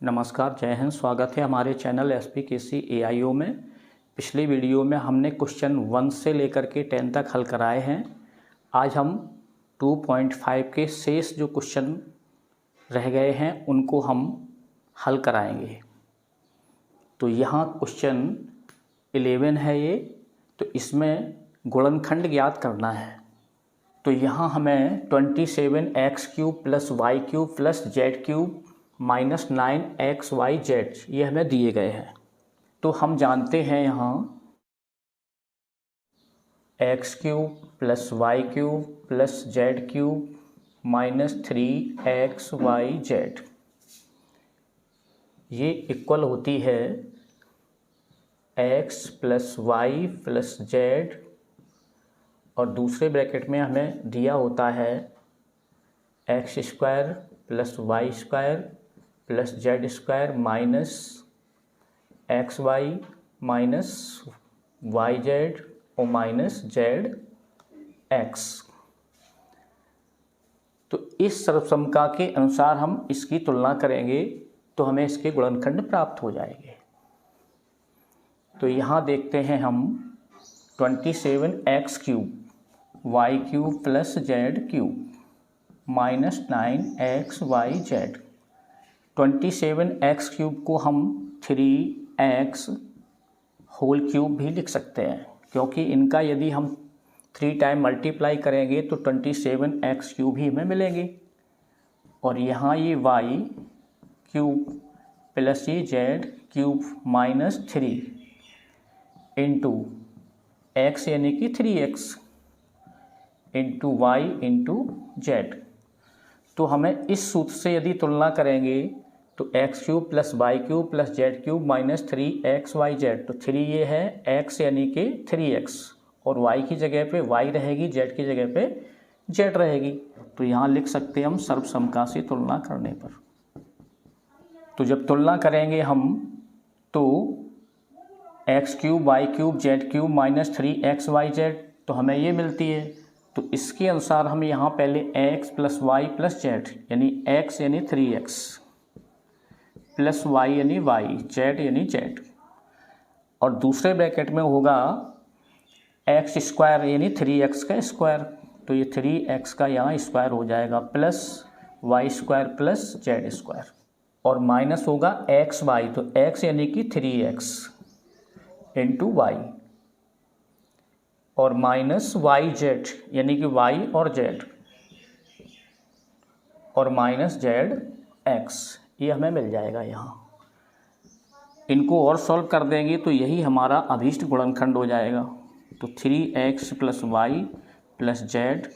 नमस्कार, जय हिंद। स्वागत है हमारे चैनल SPKC AIO में। पिछले वीडियो में हमने क्वेश्चन 1 से लेकर के 10 तक हल कराए हैं। आज हम 2.5 के शेष जो क्वेश्चन रह गए हैं उनको हम हल कराएंगे। तो यहाँ क्वेश्चन 11 है ये, तो इसमें गुणनखंड ज्ञात करना है। तो यहाँ हमें 27x³ + y³ + z³ - 9xyz ये हमें दिए गए हैं। तो हम जानते हैं यहाँ x³ + y³ + z³ - 3xyz ये इक्वल होती है x + y + z, और दूसरे ब्रैकेट में हमें दिया होता है x² + y² + z² - xy - yz और -zx। तो इस सर्वसमका के अनुसार हम इसकी तुलना करेंगे तो हमें इसके गुणनखंड प्राप्त हो जाएंगे। तो यहाँ देखते हैं हम 27x³ y³ + z³ - 9xyz। 27x³ को हम 3x³ भी लिख सकते हैं, क्योंकि इनका यदि हम 3 टाइम मल्टीप्लाई करेंगे तो 27x³ ही हमें मिलेंगे। और यहाँ ये y³ + ये z³ - 3 इंटू x यानी कि 3x into y into z। तो हमें इस सूत्र से यदि तुलना करेंगे तो x³ + y³ + z³ - 3xyz। तो 3 ये है x यानी कि 3x, और y की जगह पे y रहेगी, z की जगह पे z रहेगी। तो यहाँ लिख सकते हैं हम सर्वसमका से तुलना करने पर। तो जब तुलना करेंगे हम तो x³ y³ z³ - 3xyz तो हमें ये मिलती है। तो इसके अनुसार हम यहाँ पहले x + y + z यानी x यानी 3x + y यानी y, z यानी z, और दूसरे ब्रैकेट में होगा x² यानी 3x का स्क्वायर। तो ये 3x का यहाँ स्क्वायर हो जाएगा प्लस y² + z², और माइनस होगा xy। तो x यानी कि 3x इंटू y, और माइनस yz यानी कि y और z, और माइनस zx ये हमें मिल जाएगा। यहाँ इनको और सॉल्व कर देंगे तो यही हमारा अभीष्ट गुणनखंड हो जाएगा। तो 3x + y + z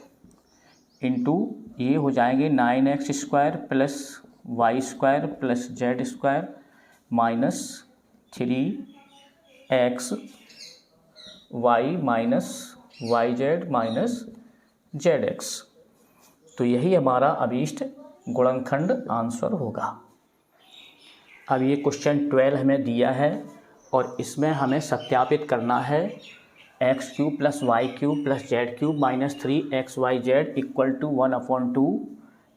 इंटू ये हो जाएंगे 9x² + y² + z² minus 3x y minus yz minus zx। तो यही हमारा अभीष्ट गुणनखंड आंसर होगा। अब ये क्वेश्चन 12 हमें दिया है, और इसमें हमें सत्यापित करना है x³ + y³ + z³ - 3xyz = 1/2।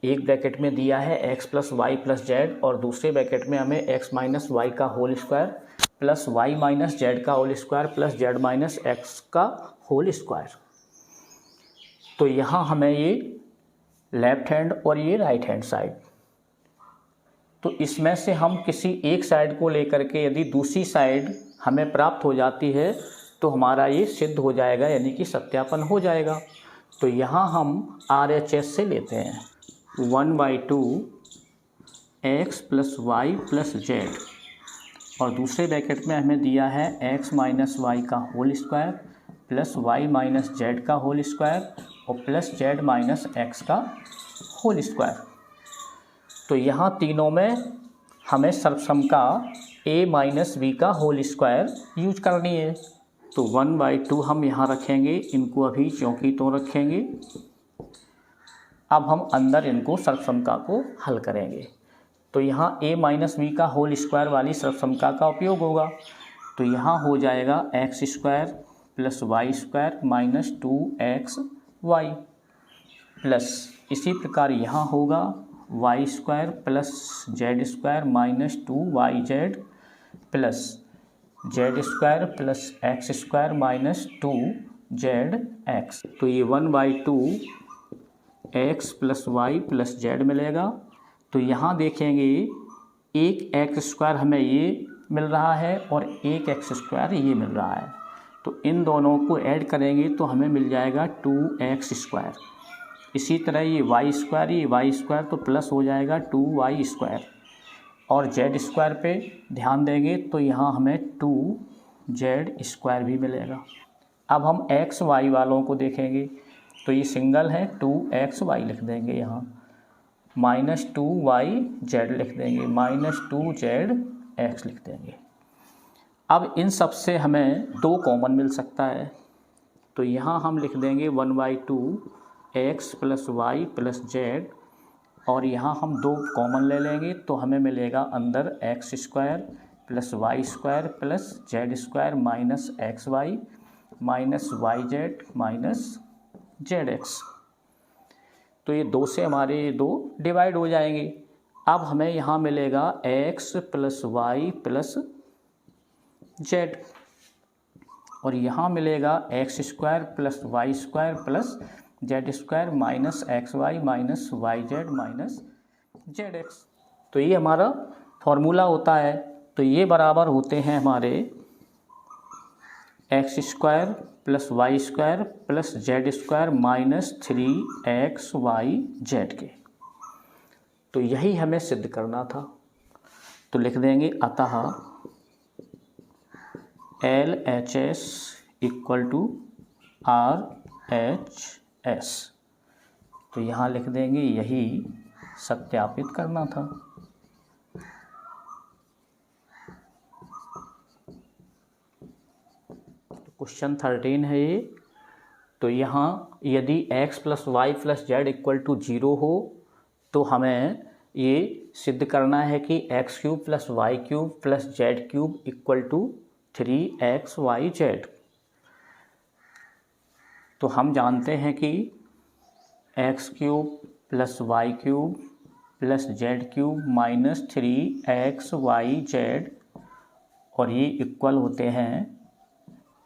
एक ब्रैकेट में दिया है x + y + z, और दूसरे ब्रैकेट में हमें x - y का होल स्क्वायर + y - z का होल स्क्वायर + z - x का होल स्क्वायर। तो यहाँ हमें ये लेफ्ट हैंड और ये राइट हैंड साइड, तो इसमें से हम किसी एक साइड को लेकर के यदि दूसरी साइड हमें प्राप्त हो जाती है तो हमारा ये सिद्ध हो जाएगा, यानी कि सत्यापन हो जाएगा। तो यहाँ हम RHS से लेते हैं 1/2 x + y + z, और दूसरे ब्रैकेट में हमें दिया है x - y का होल स्क्वायर + y - z का होल स्क्वायर और + z - x का होल स्क्वायर। तो यहाँ तीनों में हमें सर्वसमका a - b का होल स्क्वायर यूज करनी है। तो 1/2 हम यहाँ रखेंगे, इनको अभी चौकी तो रखेंगे। अब हम अंदर इनको सर्वसमका को हल करेंगे। तो यहाँ a - b का होल स्क्वायर वाली सर्वसमका का उपयोग होगा। तो यहाँ हो जाएगा x² + y² - 2xy, प्लस इसी प्रकार यहाँ होगा y square plus z square minus 2yz plus z square plus x square minus 2zx। तो ये 1/2 x plus y plus z मिलेगा। तो यहाँ देखेंगे एक एक्स स्क्वायर हमें ये मिल रहा है और एक एक्स स्क्वायर ये मिल रहा है, तो इन दोनों को ऐड करेंगे तो हमें मिल जाएगा 2x स्क्वायर। इसी तरह ये वाई स्क्वायर तो प्लस हो जाएगा 2y स्क्वायर, और जेड स्क्वायर पे ध्यान देंगे तो यहाँ हमें 2z स्क्वायर भी मिलेगा। अब हम एक्स वाई वालों को देखेंगे तो ये सिंगल है, 2xy लिख देंगे यहाँ, माइनस 2yz लिख देंगे, माइनस 2zx लिख देंगे। अब इन सब से हमें 2 कॉमन मिल सकता है, तो यहाँ हम लिख देंगे 1/2 x plus y plus z, और यहाँ हम 2 कॉमन ले लेंगे तो हमें मिलेगा अंदर x square plus y square plus z square minus x y minus y z minus z x. तो ये 2 से हमारे 2 डिवाइड हो जाएंगे। अब हमें यहाँ मिलेगा x plus y plus z, और यहाँ मिलेगा x square plus y square plus z square minus x y minus y z minus z x. तो ये हमारा फॉर्मूला होता है। तो ये बराबर होते हैं हमारे x square plus y square plus z square minus 3xyz के। तो यही हमें सिद्ध करना था। तो लिख देंगे अतः LHS इक्वल टू RHS। तो यहाँ लिख देंगे यही सत्यापित करना था। क्वेश्चन 13 है ये। तो यहाँ यदि x plus y plus z equal to 0 हो तो हमें ये सिद्ध करना है कि x cube plus y cube plus z cube equal to 3xyz। तो हम जानते हैं कि x cube plus y cube plus z cube minus 3xyz, और ये इक्वल होते हैं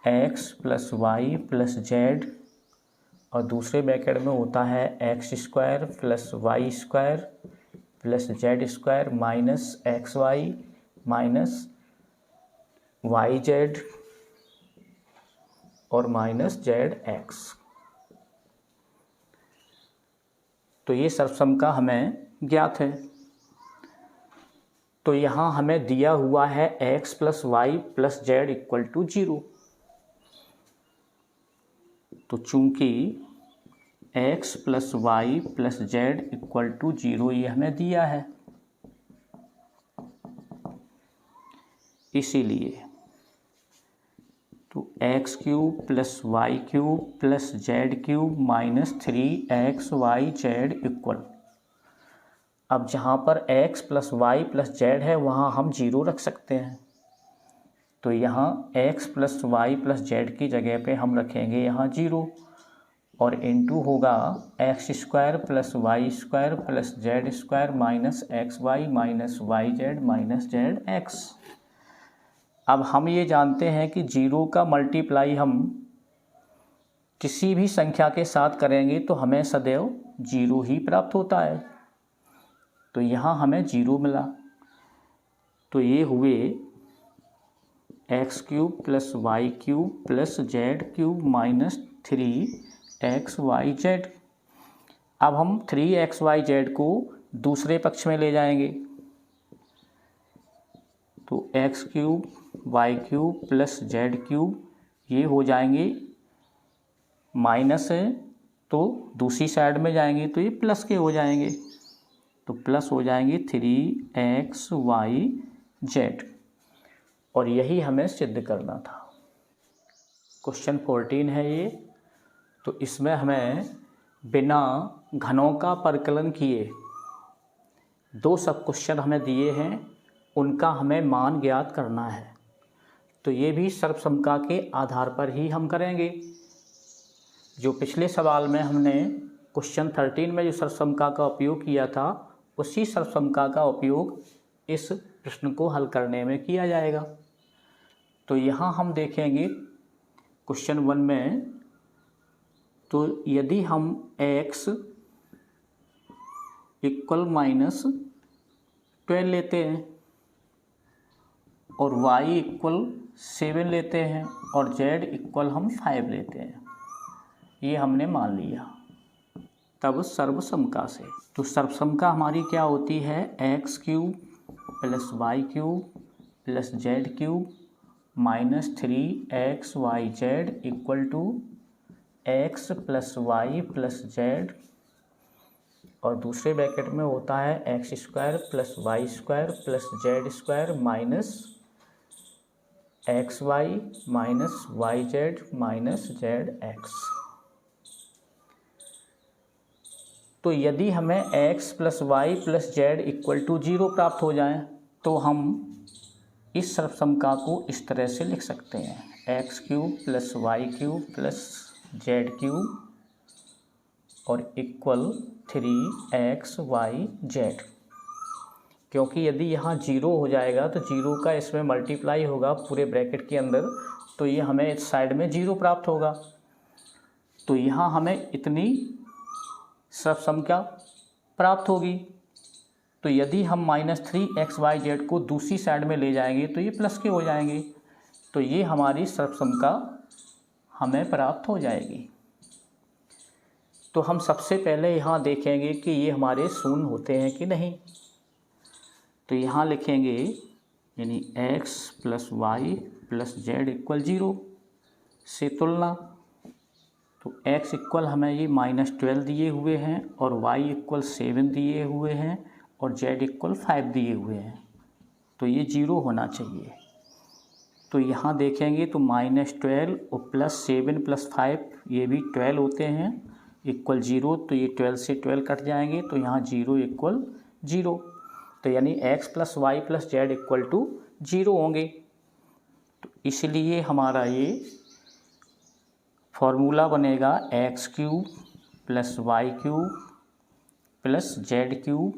x plus y plus z, और दूसरे ब्रैकेट में होता है x square plus y square plus z square minus x y minus y z और माइनस जेड एक्स। तो ये सर्वसम का हमें ज्ञात है। तो यहाँ हमें दिया हुआ है x plus y plus z equal to 0। तो चूंकि x plus y plus z equal to 0 ये हमें दिया है, इसीलिए तो x cube plus y cube plus z cube minus 3xyz equal, अब जहाँ पर x plus y plus z है वहाँ हम 0 रख सकते हैं। तो यहाँ x plus y plus z की जगह पे हम रखेंगे यहाँ 0, और इनटू होगा x square plus y square plus z square minus x y minus y z minus z x. अब हम ये जानते हैं कि 0 का मल्टीप्लाई हम किसी भी संख्या के साथ करेंगे तो हमें सदैव 0 ही प्राप्त होता है। तो यहाँ हमें 0 मिला। तो ये हुए x cube plus y cube plus z cube minus 3xyz। अब हम 3xyz को दूसरे पक्ष में ले जाएंगे, तो x cube y cube plus z cube ये हो जाएंगे माइनस है, तो दूसरी साइड में जाएंगे तो ये प्लस के हो जाएंगे, तो प्लस हो जाएंगे 3xyz, और यही हमें सिद्ध करना था। क्वेश्चन 14 है ये। तो इसमें हमें बिना घनों का परिकलन किए 2 सब क्वेश्चन हमें दिए हैं, उनका हमें मान ज्ञात करना है। तो ये भी सर्वसमता के आधार पर ही हम करेंगे। जो पिछले सवाल में हमने क्वेश्चन 13 में जो सर्वसमता का उपयोग किया था उसी सर्वसमता का उपयोग इस प्रश्न को हल करने में किया जाएगा। तो यहाँ हम देखेंगे क्वेश्चन 1 में, तो यदि हम x इक्वल -12 लेते हैं और y इक्वल 7 लेते हैं और z इक्वल हम 5 लेते हैं, ये हमने मान लिया। तब सर्वसमता से, तो सर्वसमता हमारी क्या होती है, x³ + y³ + z³ -3xyz = x + y + z, और दूसरे ब्रैकेट में होता है x² + y² + z² -xy -yz -zx। तो यदि हमें x + y + z = 0 प्राप्त हो जाए तो हम इस सर्वसमता को इस तरह से लिख सकते हैं, x³ + y³ + z³ और इक्वल 3xyz। क्योंकि यदि यहाँ 0 हो जाएगा तो 0 का इसमें मल्टीप्लाई होगा पूरे ब्रैकेट के अंदर, तो ये हमें इस साइड में 0 प्राप्त होगा। तो यहाँ हमें इतनी सर्वसमता प्राप्त होगी। तो यदि हम -3xyz को दूसरी साइड में ले जाएंगे तो ये प्लस के हो जाएंगे, तो ये हमारी सर्वसमता हमें प्राप्त हो जाएगी। तो हम सबसे पहले यहाँ देखेंगे कि ये हमारे शून्य होते हैं कि नहीं। तो यहाँ लिखेंगे यानी x + y + z = 0 से तुलना। तो x इक्वल हमें ये -12 दिए हुए हैं और y इक्वल 7 दिए हुए हैं और z इक्वल 5 दिए हुए हैं, तो ये 0 होना चाहिए। तो यहाँ देखेंगे तो -12 और +7 + 5 ये भी 12 होते हैं इक्वल 0, तो ये 12 से 12 कट जाएंगे, तो यहाँ 0 इक्वल 0, तो यानी x + y + z = 0 होंगे। तो इसलिए हमारा ये फॉर्मूला बनेगा x³ + y³ + z³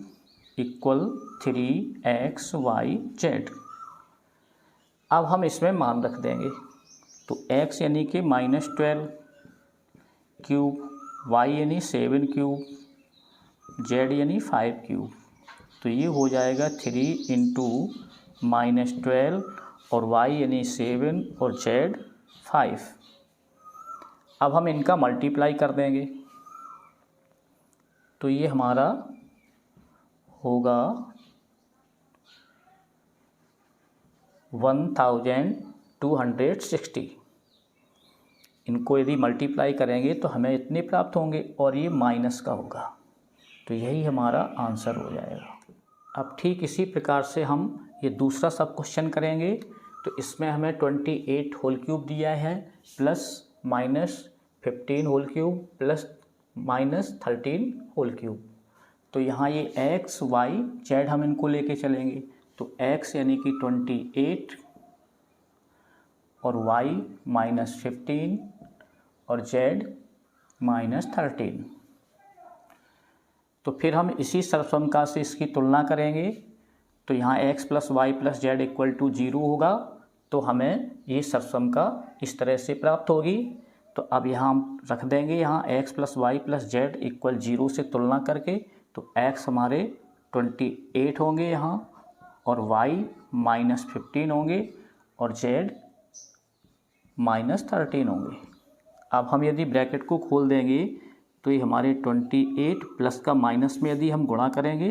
= 3xyz। अब हम इसमें मान रख देंगे, तो x यानी कि -12 क्यूब, y यानी 7 क्यूब, z यानी 5 क्यूब, तो ये हो जाएगा 3 × -12 और y यानी 7 और z 5। अब हम इनका मल्टीप्लाई कर देंगे, तो ये हमारा होगा 1260। इनको यदि मल्टीप्लाई करेंगे तो हमें इतने प्राप्त होंगे और ये माइनस का होगा, तो यही हमारा आंसर हो जाएगा। अब ठीक इसी प्रकार से हम ये दूसरा सब क्वेश्चन करेंगे। तो इसमें हमें 28 होल क्यूब दिया है +-15 होल क्यूब +-13 होल क्यूब। तो यहाँ ये x y z हम इनको लेके चलेंगे, तो x यानी कि 28 और y -15 और z -13। तो फिर हम इसी सर्वसमता से इसकी तुलना करेंगे, तो यहाँ x + y + z = 0 होगा, तो हमें ये सर्वसमता इस तरह से प्राप्त होगी। तो अब यहाँ हम रख देंगे, यहाँ x + y + z = 0 से तुलना करके, तो x हमारे 28 होंगे यहाँ और y -15 होंगे और z -13 होंगे। अब हम यदि ब्रैकेट को खोल देंगे तो ये हमारे 28 प्लस का माइनस में यदि हम गुणा करेंगे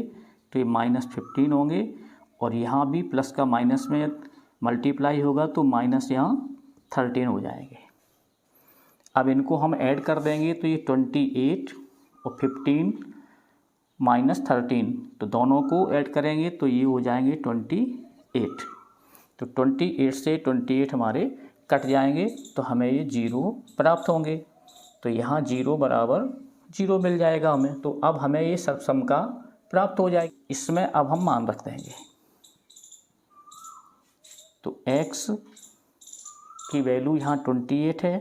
तो ये -15 होंगे और यहाँ भी प्लस का माइनस में मल्टीप्लाई होगा तो माइनस यहाँ 13 हो जाएंगे। अब इनको हम ऐड कर देंगे तो ये 28 और 15 -13, तो दोनों को ऐड करेंगे तो ये हो जाएंगे 28। तो 28 से 28 हमारे कट जाएंगे, तो हमें ये 0 प्राप्त होंगे। तो यहाँ 0 = 0 मिल जाएगा हमें। तो अब हमें ये सर्वसमता प्राप्त हो जाएगी। इसमें अब हम मान रख देंगे, तो x की वैल्यू यहाँ 28 है,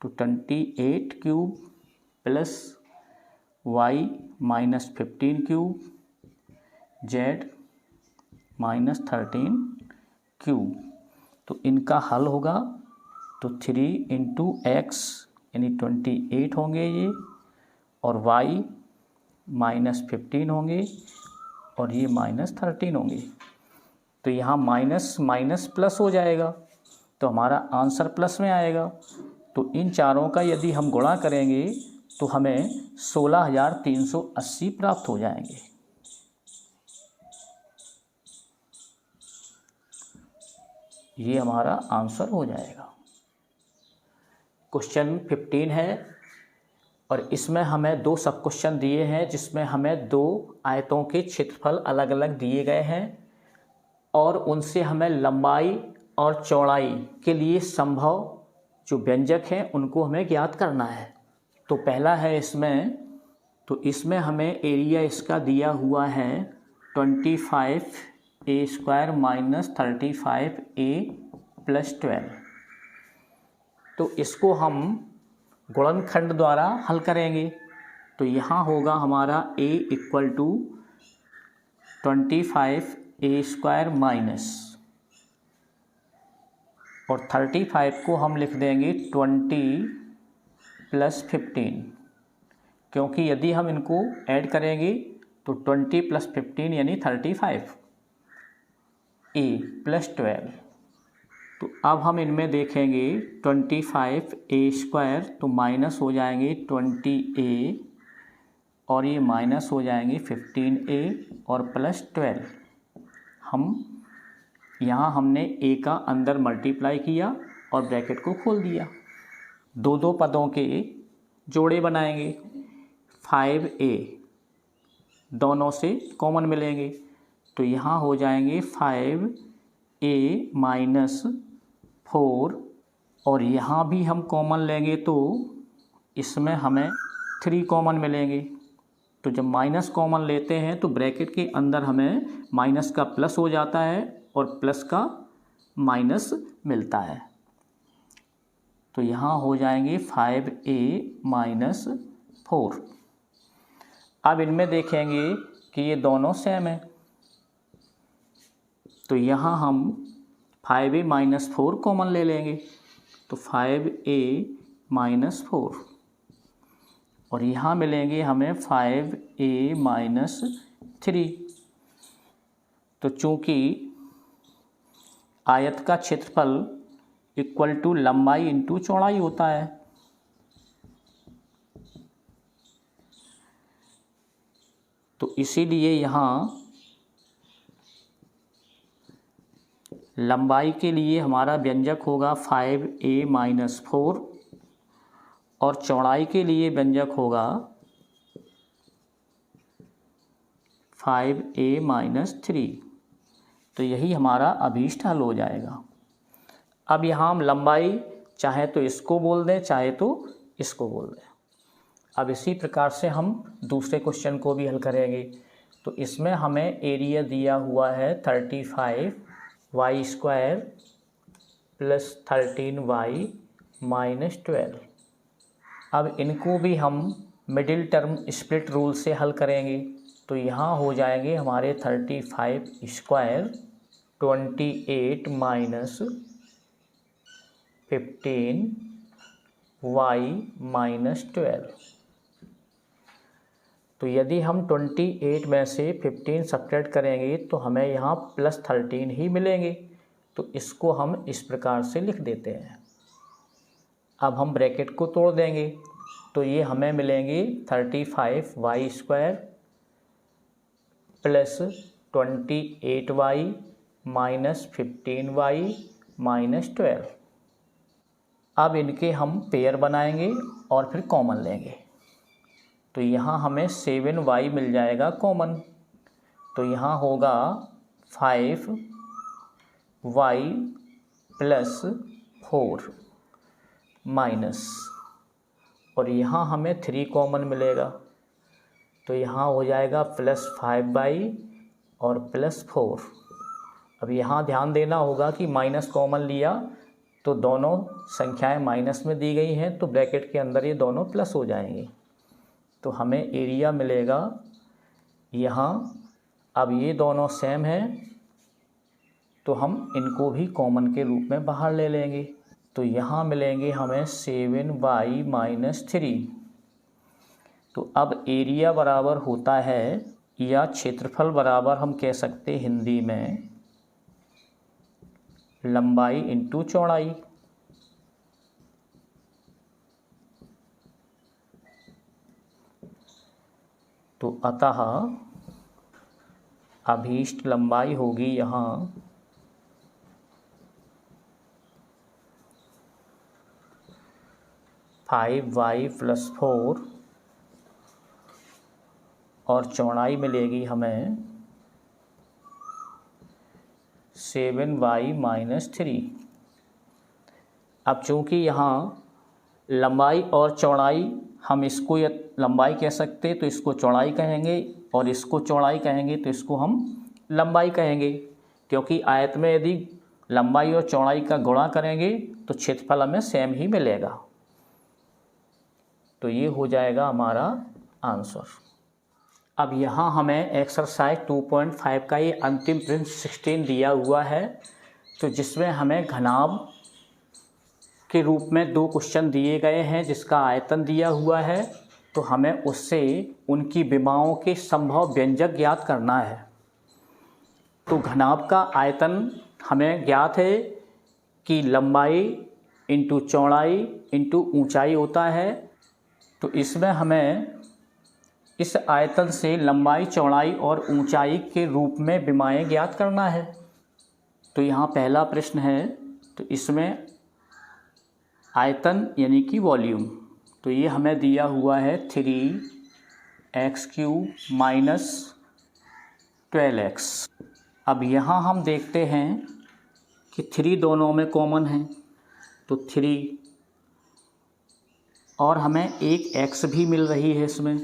तो 28³ + y -15³ जेड माइनस 13 क्यूब। तो इनका हल होगा तो 3 इंटू एक्स यानी 28 होंगे ये, और y माइनस 15 होंगे, और ये माइनस 13 होंगे। तो यहाँ माइनस माइनस प्लस हो जाएगा, तो हमारा आंसर प्लस में आएगा। तो इन चारों का यदि हम गुणा करेंगे तो हमें 16,380 प्राप्त हो जाएंगे। ये हमारा आंसर हो जाएगा। क्वेश्चन 15 है और इसमें हमें 2 सब क्वेश्चन दिए हैं, जिसमें हमें 2 आयतों के क्षेत्रफल अलग अलग दिए गए हैं और उनसे हमें लंबाई और चौड़ाई के लिए संभव जो व्यंजक हैं उनको हमें ज्ञात करना है। तो पहला है इसमें, तो इसमें हमें एरिया इसका दिया हुआ है 25a² माइनस 35a प्लस 12। तो इसको हम गुणनखंड द्वारा हल करेंगे। तो यहाँ होगा हमारा a equal to 25a² minus, और 35 को हम लिख देंगे 20 प्लस 15, क्योंकि यदि हम इनको ऐड करेंगे तो 20 प्लस 15 यानी 35 a प्लस 12। तो अब हम इनमें देखेंगे 25a² तो माइनस हो जाएंगे 20a, और ये माइनस हो जाएंगे 15a और प्लस 12। हम यहाँ हमने a का अंदर मल्टीप्लाई किया और ब्रैकेट को खोल दिया। 2 पदों के जोड़े बनाएंगे। 5a दोनों से कॉमन मिलेंगे, तो यहाँ हो जाएंगे 5a माइनस 4, और यहाँ भी हम कॉमन लेंगे तो इसमें हमें 3 कॉमन मिलेंगे। तो जब माइनस कॉमन लेते हैं तो ब्रैकेट के अंदर हमें माइनस का प्लस हो जाता है और प्लस का माइनस मिलता है। तो यहाँ हो जाएंगे 5a माइनस 4। अब इनमें देखेंगे कि ये दोनों सेम है, तो यहाँ हम 5a माइनस 4 कॉमन ले लेंगे। तो 5a माइनस 4, और यहाँ मिलेंगे हमें 5a माइनस 3। तो चूँकि आयत का क्षेत्रफल इक्वल टू लंबाई इंटू चौड़ाई होता है, तो इसीलिए यहाँ लंबाई के लिए हमारा व्यंजक होगा 5a माइनस 4, और चौड़ाई के लिए व्यंजक होगा 5a माइनस 3। तो यही हमारा अभीष्ट हल हो जाएगा। अब यहाँ हम लंबाई चाहे तो इसको बोल दें, चाहे तो इसको बोल दें। अब इसी प्रकार से हम दूसरे क्वेश्चन को भी हल करेंगे। तो इसमें हमें एरिया दिया हुआ है 35y² प्लस 13y माइनस 12। अब इनको भी हम मिडिल टर्म स्प्लिट रूल से हल करेंगे। तो यहाँ हो जाएंगे हमारे 35² 28 माइनस 15y माइनस 12। तो यदि हम 28 में से 15 सब्ट्रैक्ट करेंगे तो हमें यहाँ प्लस 13 ही मिलेंगे। तो इसको हम इस प्रकार से लिख देते हैं। अब हम ब्रैकेट को तोड़ देंगे, तो ये हमें मिलेंगे 35y² plus 28y minus 15y minus 12। अब इनके हम पेयर बनाएंगे और फिर कॉमन लेंगे। तो यहाँ हमें 7y मिल जाएगा कॉमन। तो यहाँ होगा 5y प्लस 4 माइनस, और यहाँ हमें 3 कॉमन मिलेगा। तो यहाँ हो जाएगा प्लस 5y और प्लस 4। अब यहाँ ध्यान देना होगा कि माइनस कॉमन लिया तो दोनों संख्याएं माइनस में दी गई हैं, तो ब्रैकेट के अंदर ये दोनों प्लस हो जाएंगे। तो हमें एरिया मिलेगा यहाँ अब ये दोनों सेम हैं तो हम इनको भी कॉमन के रूप में बाहर ले लेंगे। तो यहाँ मिलेंगे हमें 7y-3। तो अब एरिया बराबर होता है, या क्षेत्रफल बराबर हम कह सकते हैं हिंदी में, लंबाई इंटू चौड़ाई। तो अतः अभीष्ट लंबाई होगी यहाँ 5y+4 और चौड़ाई मिलेगी हमें 7y-3। अब चूँकि यहाँ लंबाई और चौड़ाई, हम इसको लंबाई कह सकते तो इसको चौड़ाई कहेंगे, और इसको चौड़ाई कहेंगे तो इसको हम लंबाई कहेंगे, क्योंकि आयत में यदि लंबाई और चौड़ाई का गुणा करेंगे तो क्षेत्रफल हमें सेम ही मिलेगा। तो ये हो जाएगा हमारा आंसर। अब यहाँ हमें एक्सरसाइज 2.5 का ये अंतिम प्रश्न 16 दिया हुआ है, तो जिसमें हमें घनाभ के रूप में 2 क्वेश्चन दिए गए हैं, जिसका आयतन दिया हुआ है। तो हमें उससे उनकी विमाओं के संभव व्यंजक ज्ञात करना है। तो घनाभ का आयतन हमें ज्ञात है कि लंबाई इंटू चौड़ाई इंटू ऊंचाई होता है। तो इसमें हमें इस आयतन से लंबाई, चौड़ाई और ऊंचाई के रूप में विमाएं ज्ञात करना है। तो यहाँ पहला प्रश्न है, तो इसमें आयतन यानी कि वॉल्यूम, तो ये हमें दिया हुआ है 3x³ - 12x। अब यहाँ हम देखते हैं कि 3 दोनों में कॉमन है, तो 3 और हमें एक x भी मिल रही है इसमें,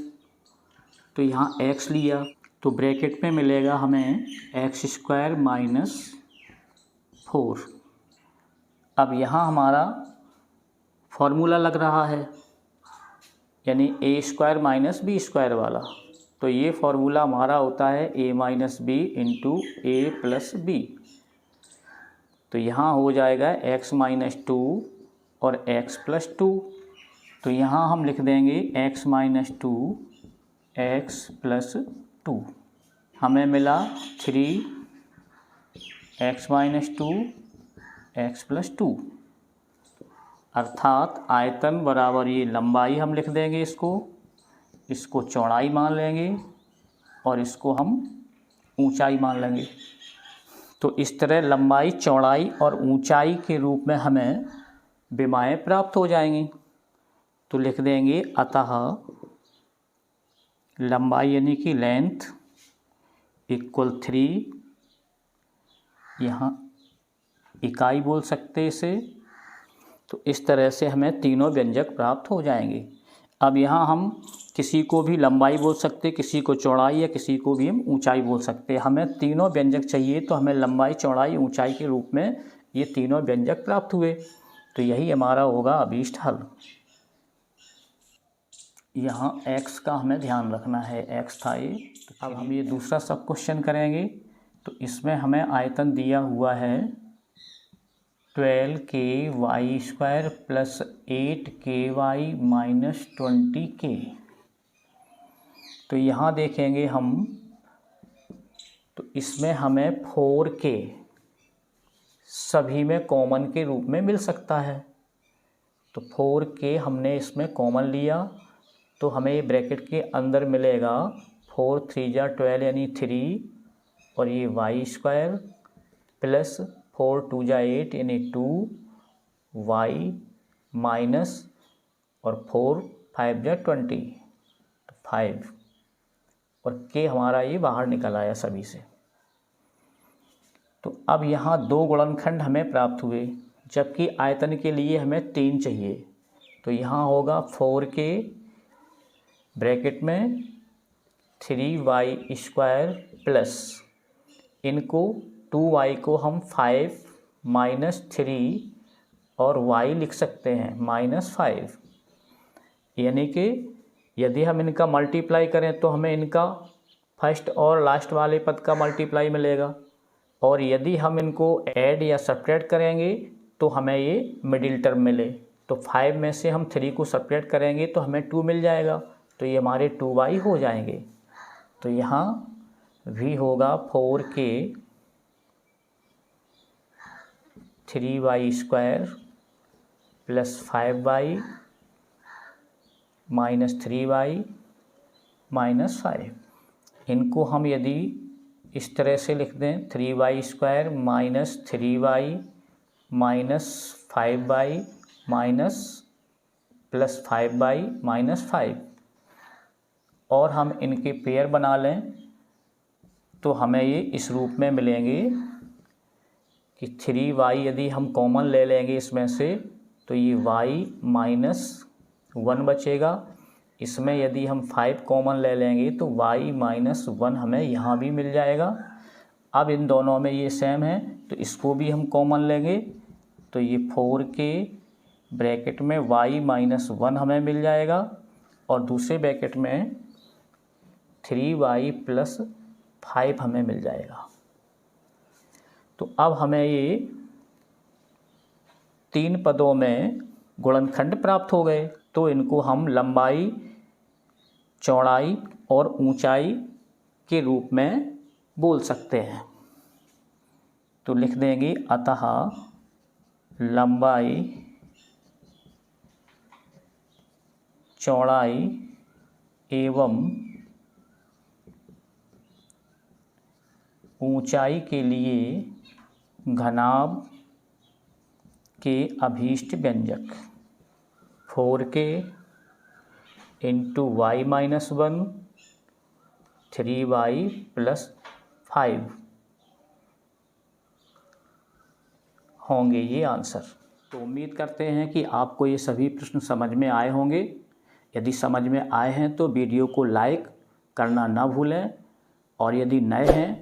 तो यहाँ x लिया तो ब्रैकेट में मिलेगा हमें x² - 4। अब यहाँ हमारा फॉर्मूला लग रहा है, यानी a² - b² वाला। तो ये फॉर्मूला हमारा होता है a - b into a + b। तो यहाँ हो जाएगा x - 2 और x + 2। तो यहाँ हम लिख देंगे x - 2 x + 2। हमें मिला 3x - 2 x + 2, अर्थात आयतन बराबर ये लंबाई हम लिख देंगे, इसको चौड़ाई मान लेंगे और इसको हम ऊंचाई मान लेंगे। तो इस तरह लंबाई, चौड़ाई और ऊंचाई के रूप में हमें विमाएं प्राप्त हो जाएंगी। तो लिख देंगे अतः लंबाई यानी कि लेंथ इक्वल 3, यहाँ इकाई बोल सकते इसे। तो इस तरह से हमें तीनों व्यंजक प्राप्त हो जाएंगे। अब यहाँ हम किसी को भी लंबाई बोल सकते, किसी को चौड़ाई, या किसी को भी हम ऊंचाई बोल सकते। हमें तीनों व्यंजक चाहिए, तो हमें लंबाई, चौड़ाई, ऊंचाई के रूप में ये तीनों व्यंजक प्राप्त हुए। तो यही हमारा होगा अभीष्ट हल। यहाँ x का हमें ध्यान रखना है, x था ये। अब हम ये दूसरा सब क्वेश्चन करेंगे। तो इसमें हमें आयतन दिया हुआ है 12ky² + 8ky - 20k। तो यहाँ देखेंगे हम, तो इसमें हमें 4k सभी में कॉमन के रूप में मिल सकता है। तो 4k हमने इसमें कॉमन लिया, तो हमें ब्रैकेट के अंदर मिलेगा 4 × 3 = 12 यानी 3, और ये y² प्लस 4 × 2 = 8 यानी 2 y माइनस और 4 × 5 = 20 तो 5, और k हमारा ये बाहर निकल आया सभी से। तो अब यहाँ 2 गुणनखंड हमें प्राप्त हुए, जबकि आयतन के लिए हमें 3 चाहिए। तो यहाँ होगा 4k ब्रैकेट में 3y² प्लस इनको 2y को हम 5 - 3 और y लिख सकते हैं -5, यानी कि यदि हम इनका मल्टीप्लाई करें तो हमें इनका फर्स्ट और लास्ट वाले पद का मल्टीप्लाई मिलेगा। और यदि हम इनको ऐड या सब्ट्रैक्ट करेंगे तो हमें ये मिडिल टर्म मिले। तो 5 में से हम 3 को सब्ट्रैक्ट करेंगे तो हमें 2 मिल जाएगा, तो ये हमारे 2y हो जाएंगे। तो यहाँ v होगा 4k 3y² plus 5y minus 3y minus 5। इनको हम यदि इस तरह से लिख दें 3y² minus 3y minus 5y minus plus 5y minus 5, और हम इनके पेयर बना लें तो हमें ये इस रूप में मिलेंगे कि 3y यदि हम कॉमन ले लेंगे इसमें से तो ये y माइनस 1 बचेगा। इसमें यदि हम 5 कॉमन ले लेंगे तो y माइनस 1 हमें यहाँ भी मिल जाएगा। अब इन दोनों में ये सेम है तो इसको भी हम कॉमन लेंगे तो ये 4k ब्रैकेट में y माइनस 1 हमें मिल जाएगा, और दूसरे ब्रैकेट में 3y प्लस 5 हमें मिल जाएगा। तो अब हमें ये 3 पदों में गुणनखंड प्राप्त हो गए। तो इनको हम लंबाई, चौड़ाई और ऊंचाई के रूप में बोल सकते हैं। तो लिख देंगे अतः लंबाई, चौड़ाई एवं ऊंचाई के लिए घनाभ के अभीष्ट व्यंजक 4k into y minus 1 3y plus 5 होंगे ये आंसर। तो उम्मीद करते हैं कि आपको ये सभी प्रश्न समझ में आए होंगे। यदि समझ में आए हैं तो वीडियो को लाइक करना ना भूलें, और यदि नए हैं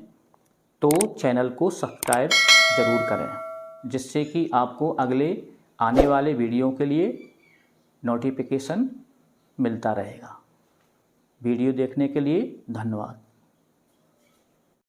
तो चैनल को सब्सक्राइब ज़रूर करें, जिससे कि आपको अगले आने वाले वीडियो के लिए नोटिफिकेशन मिलता रहेगा। वीडियो देखने के लिए धन्यवाद।